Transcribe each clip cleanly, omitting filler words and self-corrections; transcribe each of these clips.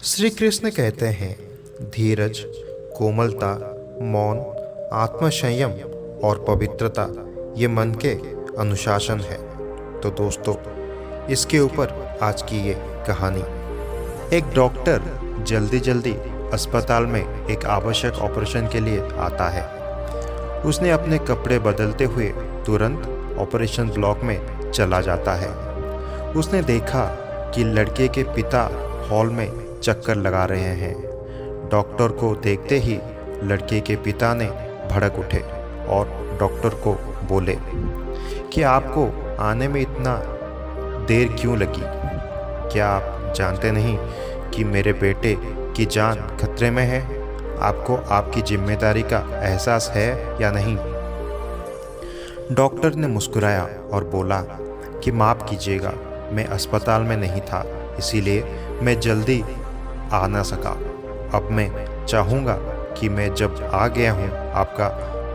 श्री कृष्ण कहते हैं, धीरज, कोमलता, मौन, आत्मसंयम और पवित्रता ये मन के अनुशासन है। तो दोस्तों, इसके ऊपर आज की ये कहानी। एक डॉक्टर जल्दी जल्दी अस्पताल में एक आवश्यक ऑपरेशन के लिए आता है। उसने अपने कपड़े बदलते हुए तुरंत ऑपरेशन ब्लॉक में चला जाता है। उसने देखा कि लड़के के पिता हॉल में चक्कर लगा रहे हैं। डॉक्टर को देखते ही लड़के के पिता ने भड़क उठे और डॉक्टर को बोले कि आपको आने में इतना देर क्यों लगी? क्या आप जानते नहीं कि मेरे बेटे की जान खतरे में है? आपको आपकी जिम्मेदारी का एहसास है या नहीं? डॉक्टर ने मुस्कुराया और बोला कि माफ़ कीजिएगा, मैं अस्पताल में नहीं था, इसीलिए मैं जल्दी आ ना सका। अब मैं चाहूँगा कि मैं जब आ गया हूँ आपका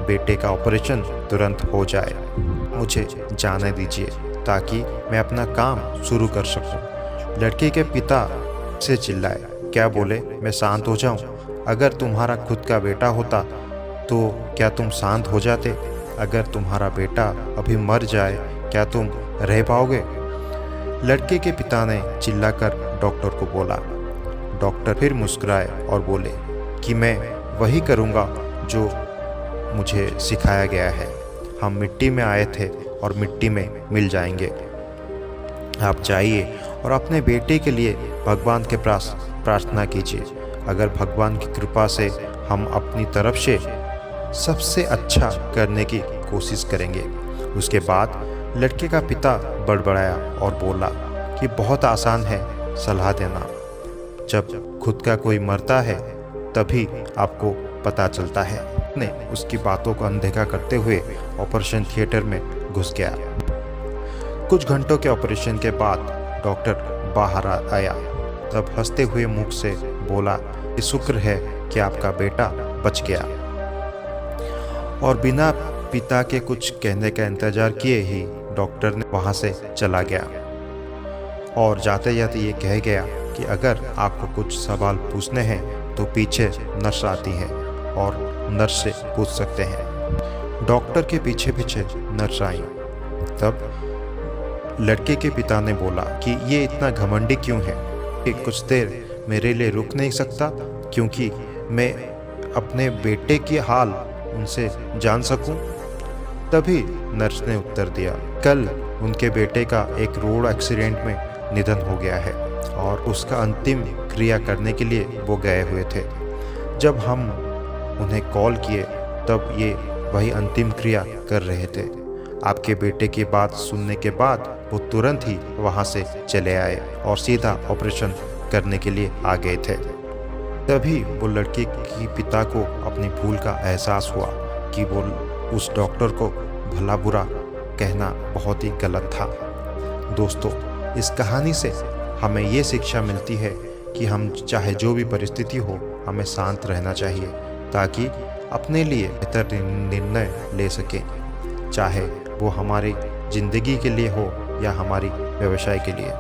बेटे का ऑपरेशन तुरंत हो जाए। मुझे जाने दीजिए ताकि मैं अपना काम शुरू कर सकूं। लड़के के पिता से चिल्लाए, क्या बोले? मैं शांत हो जाऊं? अगर तुम्हारा खुद का बेटा होता तो क्या तुम शांत हो जाते? अगर तुम्हारा बेटा अभी मर जाए, क्या तुम रह पाओगे? लड़के के पिता ने चिल्लाकर डॉक्टर को बोला। डॉक्टर फिर मुस्कुराए और बोले कि मैं वही करूँगा जो मुझे सिखाया गया है। हम मिट्टी में आए थे और मिट्टी में मिल जाएंगे। आप जाइए और अपने बेटे के लिए भगवान के प्रार्थना कीजिए। अगर भगवान की कृपा से हम अपनी तरफ से सबसे अच्छा करने की कोशिश करेंगे। उसके बाद लड़के का पिता बड़बड़ाया और बोला कि बहुत आसान है सलाह देना। जब खुद का कोई मरता है तभी आपको पता चलता है। ने उसकी बातों को अनदेखा करते हुए ऑपरेशन थिएटर में घुस गया। कुछ घंटों के ऑपरेशन के बाद डॉक्टर बाहर आया। तब हंसते हुए मुख से बोला कि शुक्र है कि आपका बेटा बच गया। और बिना पिता के कुछ कहने का इंतजार किए ही डॉक्टर ने वहां से चला गया और जाते जाते ये कह गया कि अगर आपको कुछ सवाल पूछने हैं तो पीछे नर्स आती है और नर्स से पूछ सकते हैं। डॉक्टर के पीछे पीछे नर्स आई। तब लड़के के पिता ने बोला कि ये इतना घमंडी क्यों है कि कुछ देर मेरे लिए रुक नहीं सकता, क्योंकि मैं अपने बेटे की हाल उनसे जान सकूं। तभी नर्स ने उत्तर दिया, कल उनके बेटे का एक रोड एक्सीडेंट में निधन हो गया है और उसका अंतिम क्रिया करने के लिए वो गए हुए थे। जब हम उन्हें कॉल किए तब ये वही अंतिम क्रिया कर रहे थे। आपके बेटे की बात सुनने के बाद वो तुरंत ही वहाँ से चले आए और सीधा ऑपरेशन करने के लिए आ गए थे। तभी वो लड़के की पिता को अपनी भूल का एहसास हुआ कि वो उस डॉक्टर को भला बुरा कहना बहुत ही गलत था। दोस्तों, इस कहानी से हमें ये शिक्षा मिलती है कि हम चाहे जो भी परिस्थिति हो, हमें शांत रहना चाहिए ताकि अपने लिए बेहतर निर्णय ले सकें, चाहे वो हमारी ज़िंदगी के लिए हो या हमारी व्यवसाय के लिए।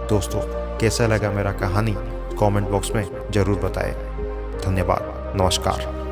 दोस्तों, कैसा लगा मेरा कहानी? कमेंट बॉक्स में ज़रूर बताएं। धन्यवाद। नमस्कार।